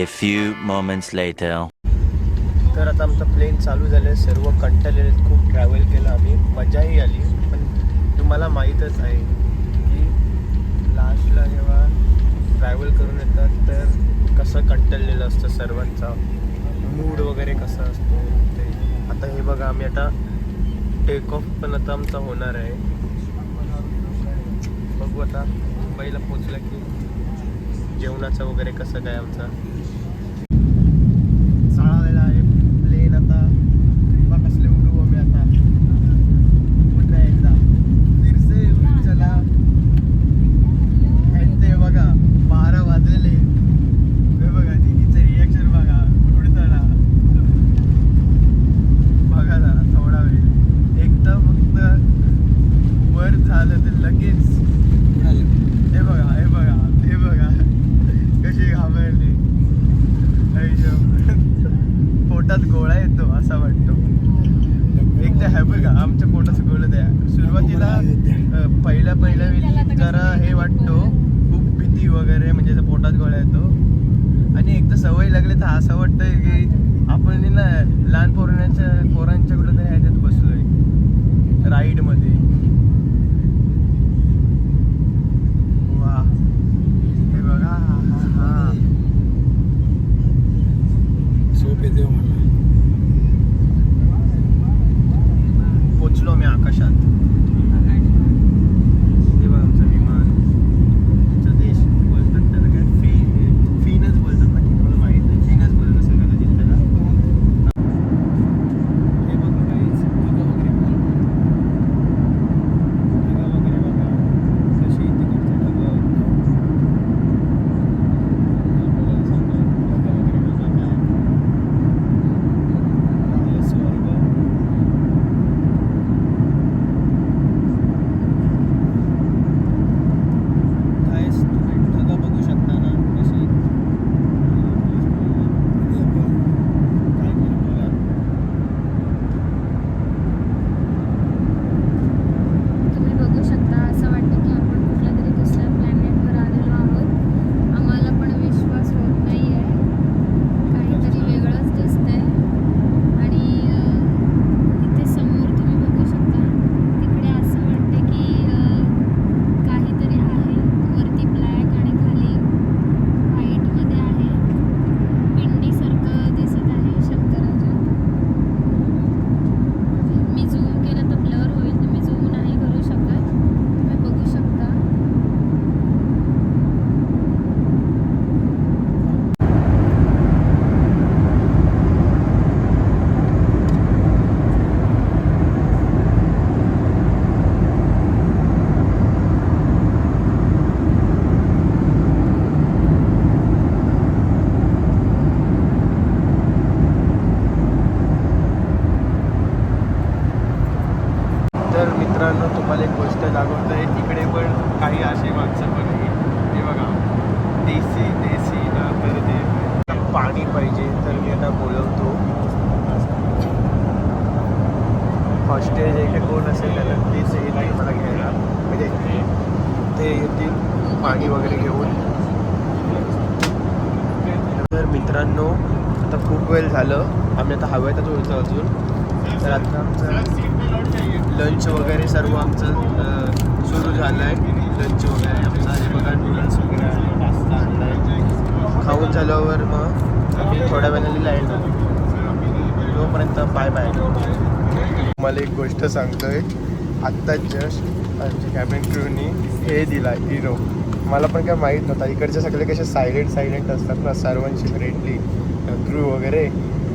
A few moments later. तर आता आमचं प्लेन चालू झालं, सर्व कंटाळलेले, खूप ट्रॅव्हल केलं आम्ही, मजाही आली. पण तुम्हाला माहीतच आहे की लास्टला जेव्हा ट्रॅव्हल करून येतात तर कसं कंटाळलेलं असतं, सर्वांचा मूड वगैरे कसा असतो ते. आता हे बघा, आम्ही आता टेक ऑफ पण आता आमचा होणार आहे. बघू आता मुंबईला पोचला की जेवणाचं वगैरे कसं काय आमचा चाललेला आहे प्लेन. आता बघा कसले उडू आम्ही आता, पुन्हा एकदा फिरसे चला. ते बघा 12 वाजलेले, हे बघा दीदीचं रिॲक्शन बघा उडताना. बघा जरा थोडा वेळ एकदा फक्त वर झालं तर लगेच हे बघा, हे बघा, हे बघा कशी घाबरली. पोटात गोळा येतो असा वाटतो एकदा. हे बघा आमच्या पोटात गोळा द्या. सुरुवातीला पहिल्या वेळी जरा हे वाटतो, खूप भीती वगैरे, म्हणजे पोटात गोळा येतो. आणि एकदा सवय लागली तर असं वाटतं की आपण ना लहान पोरांच्या कुठं तरी ह्याच्यात बसलोय राईडमध्ये. वा हे बघा, हा झोप येते मला. पोचलो मी आकाशात. हे बघा आमचं विमान. आमचा देश बोलतात त्याला काय, फिनच बोलतात ना, मला माहित आहे, फिनच बोलत असेल कदाचित त्याला. हे बघा काहीच ढगं वगैरे बघा कशी तिकडचे ढगं. आपल्याला सांगा ढगं वगैरे बघा काय स्वर्ग. काहीच तुम्ही ढगं बघू शकता ना कशी. काय करू बघा. तुम्ही बघू शकता, असं वाटतं की आपण कुठल्या तरी दुसऱ्या प्लॅनेटवर आलेलो आहोत. आम्हाला पण विश्वास होत नाही आहे, काहीतरी वेगळंच दिसतंय. आणि इथे समोर तुम्ही बघू शकता, तिकडे असं वाटतं की काहीतरी आहे. वरती ब्लॅक आणि खाली व्हाईटमध्ये आहे, पिंडीसारखं दिसत आहे शंकराच्या. मी झूम केलं तर ब्लर होईल, तुम्ही झूम नाही करू शकत. तुम्ही बघू शकता. तर मित्रांनो, तुम्हाला एक गोष्ट दाखवतो आहे. इकडे पण काही असे माणसं बघा, हे बघा देसी ना, तर ते पाणी पाहिजे तर मी यांना बोलवतो. हॉस्टेज इथे कोण असेल त्याला तेच येतील मला घ्यायला, म्हणजे ते येतील पाणी वगैरे घेऊन. तर मित्रांनो, आता खूप वेळ झालं, आम्ही आता हवेतच होतो अजून. तर आता आमचं लंच वगैरे सर्व आमचं सुरू झालं आहे. लंच वगैरे आमचं हे बघा, नूडल्स वगैरे आहे, पास्ता आणला आहे. खाऊन झाल्यावर मग आम्ही थोड्या वेळाने लाईन तोपर्यंत बाय बाय. मला एक गोष्ट सांगतोय, आत्ता जस्ट आमच्या कॅबिन क्रूनी हे दिला हिरो. मला पण काय माहीत नव्हता. इकडचे सगळे कसे सायलेंट असतात ना, सर्वांशी फ्रेंडली क्रू वगैरे.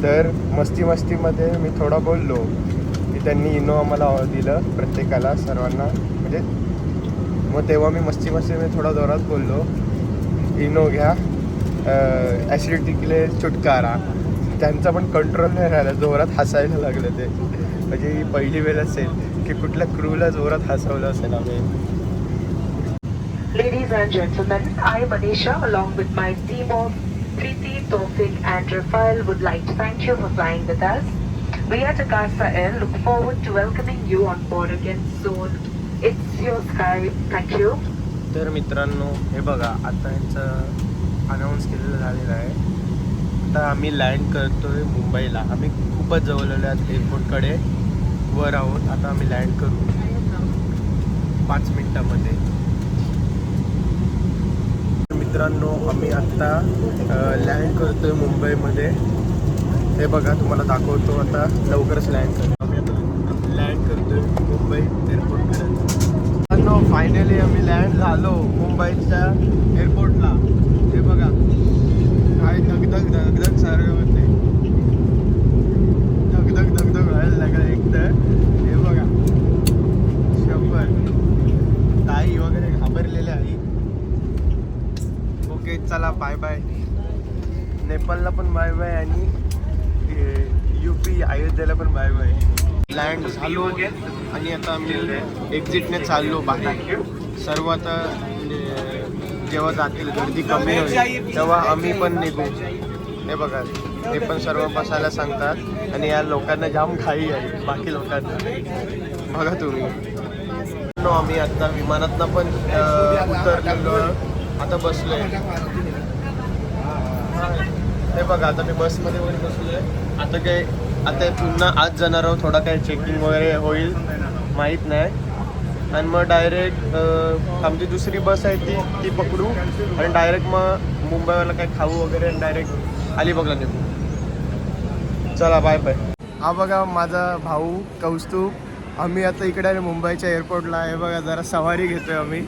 तर मस्तीमध्ये मी थोडा बोललो की त्यांनी इनो आम्हाला दिलं प्रत्येकाला, सर्वांना, म्हणजे मग तेव्हा मी मस्तीमध्ये थोडा जोरात बोललो, इनो घ्या, ॲसिडिटी केले छुटकारा. त्यांचा पण कंट्रोल नाही राहिला, जोरात हसायला लागलं ते. म्हणजे ही पहिली वेळ असेल की कुठल्या क्रूला जोरात हसवलं असेल आम्ही. Ladies and gentlemen, I, Manisha, along with my team of Preeti, Tawfiq and Rafael would like to thank you for flying with us. We at Akasa Air look forward to welcoming you on board again soon. It's your sky. Thank you. तर मित्रांनो, हे बघा आता यांचं announce केलेलं झालेलं आहे आता आम्ही लँड करतोय मुंबईला. आम्ही खूपच जवळ आलो आज एअरपोर्टकडे, वर आहोत. आता आम्ही लँड करू 5 मिनिटामध्ये. मित्रांनो आम्ही आत्ता लँड करतोय मुंबईमध्ये. हे बघा तुम्हाला दाखवतो. आता लवकरच लँड करतो. आम्ही आता लँड करतोय मुंबई एअरपोर्टकडे. मित्रांनो फायनली आम्ही लँड झालो मुंबईच्या एअरपोर्टला. हे बघा काय धगधग धगधग सारखं होते. धगधग धगधग व्हायला लागलं एकदम. हे बघा शंभर ताई वगैरे घाबरलेले आहे. ओके चला बाय बाय. नेपाळला पण बाय बाय आणि UP अयोध्येला पण बाय बाय. लँड झालो आणि आता आम्ही एक्झिटने चाललो बाहेर. सर्व आता जेव्हा जातील गर्दी कमी होईल तेव्हा आम्ही पण निघू. हे बघा हे पण सर्व बसायला सांगतात आणि या लोकांना जाम घाई आहे बाकी लोकांना. बघा तुम्ही. आम्ही आता विमानातनं पण उतरलेलो. आता बसलोय. हे बघा आता मी बसमध्ये वगैरे बसलोय. आता पुन्हा आज जाणार आहोत. थोडा काही चेकिंग वगैरे होईल माहीत नाही. आणि मग डायरेक्ट आमची दुसरी बस आहे ती पकडू आणि डायरेक्ट मग मुंबईला काही खाऊ वगैरे आणि डायरेक्ट अलिबागला निघू. चला बाय बाय. हा बघा माझा भाऊ कौस्तुभ. आम्ही आता इकडे आहे मुंबईच्या एअरपोर्टला. आहे बघा जरा सवारी घेतोय आम्ही.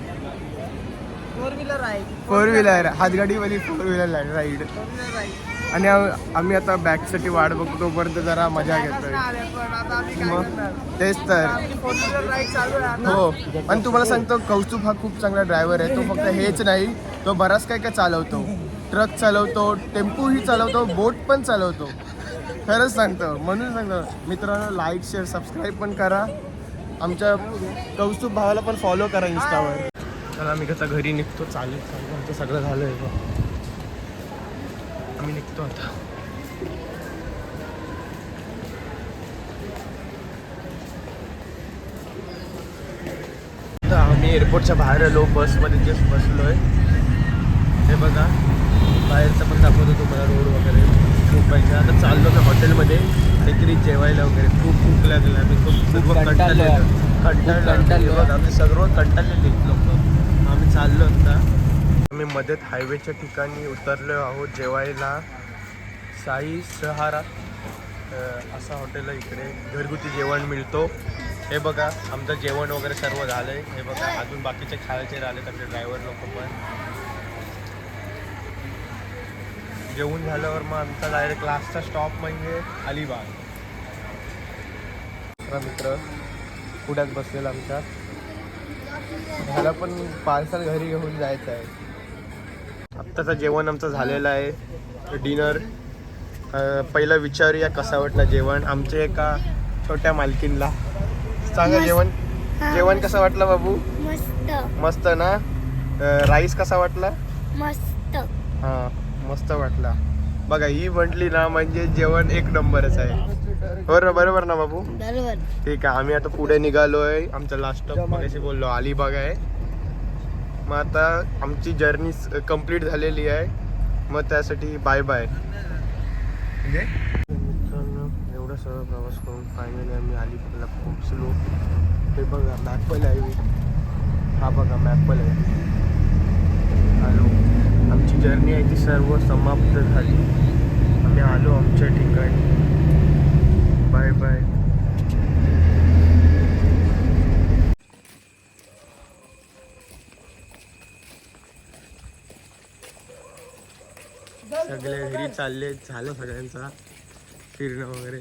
4 व्हीलर हातगाडीवाली 4 व्हीलर राईड. आणि आम्ही आता बॅगसाठी वाट बघतो तोपर्यंत जरा मजा घेतोय. मग तेच तर हो. आणि तुम्हाला सांगतो कौस्तुभ हा खूप चांगला ड्रायव्हर आहे. तो फक्त हेच नाही, तो बराच काय काय चालवतो. ट्रक चालवतो, टेम्पोही चालवतो, बोट पण चालवतो. खरंच सांगतो. म्हणून सांगतो मित्रांनो लाईक शेअर सबस्क्राईब पण करा. आमच्या कौस्तुभ भावाला पण फॉलो करा इंस्टावर. चला आम्ही आता घरी निघतो. चालेल आमचं सगळं झालं आहे. आम्ही निघतो आता. आम्ही एअरपोर्टच्या बाहेर आलो. बसमध्ये जस्ट बसलोय. हे बघा बाहेरचं पण दाखवतो तुम्हाला रोड वगैरे मुंबईचा. आता चाललो मी हॉटेलमध्ये काहीतरी जेवायला वगैरे. खूप भूक लागली. आम्ही खूप कंटाळलो. आम्ही सर्व कंटाळलेले लोक. आम्ही चाललो आता. आम्ही मध्येच हायवेच्या ठिकाणी उतरलो आहोत जेवायला. साई सहारा असा हॉटेल आहे. इकडे घरगुती जेवण मिळतो. हे बघा आमचं जेवण वगैरे सर्व झालं आहे. हे बघा अजून बाकीचे खायचे राहिलेत आमचे ड्रायव्हर लोक पण. जेवून झाल्यावर मग आमचा डायरेक्ट लास्टचा स्टॉप म्हणजे अलिबाग. मित्र पुढ्यात बसलेला आमच्या. ह्याला पण पार्सल घरी घेऊन जायचं आहे. आत्ताचं जेवण आमचं झालेलं आहे डिनर. पहिलं विचारूया कसा वाटलं जेवण आमच्या एका छोट्या मालकीनला. सांगा जेवण कसं वाटलं बाबू? मस्त ना. राईस कसा वाटला? मस्त. हां मस्त वाटला. बघा ही म्हटली ना म्हणजे जेवण एक नंबरच आहे. बरोबर ना बाबू? बरोबर. ठीक आहे. आम्ही आता पुढे निघालो आहे. आमचा लास्ट स्टॉप मगाशी बोललो अलिबाग आहे. मग आता आमची जर्नी कंप्लीट झालेली आहे. मग त्यासाठी बाय बाय. मित्रांनो एवढा सगळं प्रवास करून फायनली आम्ही अलिबागला पोहोचलो. हे बघा मॅपल आहे. हा बघा मॅपल आहे. आलो. आमची जर्नी आहे ती सर्व समाप्त झाली. आम्ही आलो आमच्या ठिकाणी. Bye bye. सगळे घरी चालले. झालं सगळ्यांचा फिरणं वगैरे.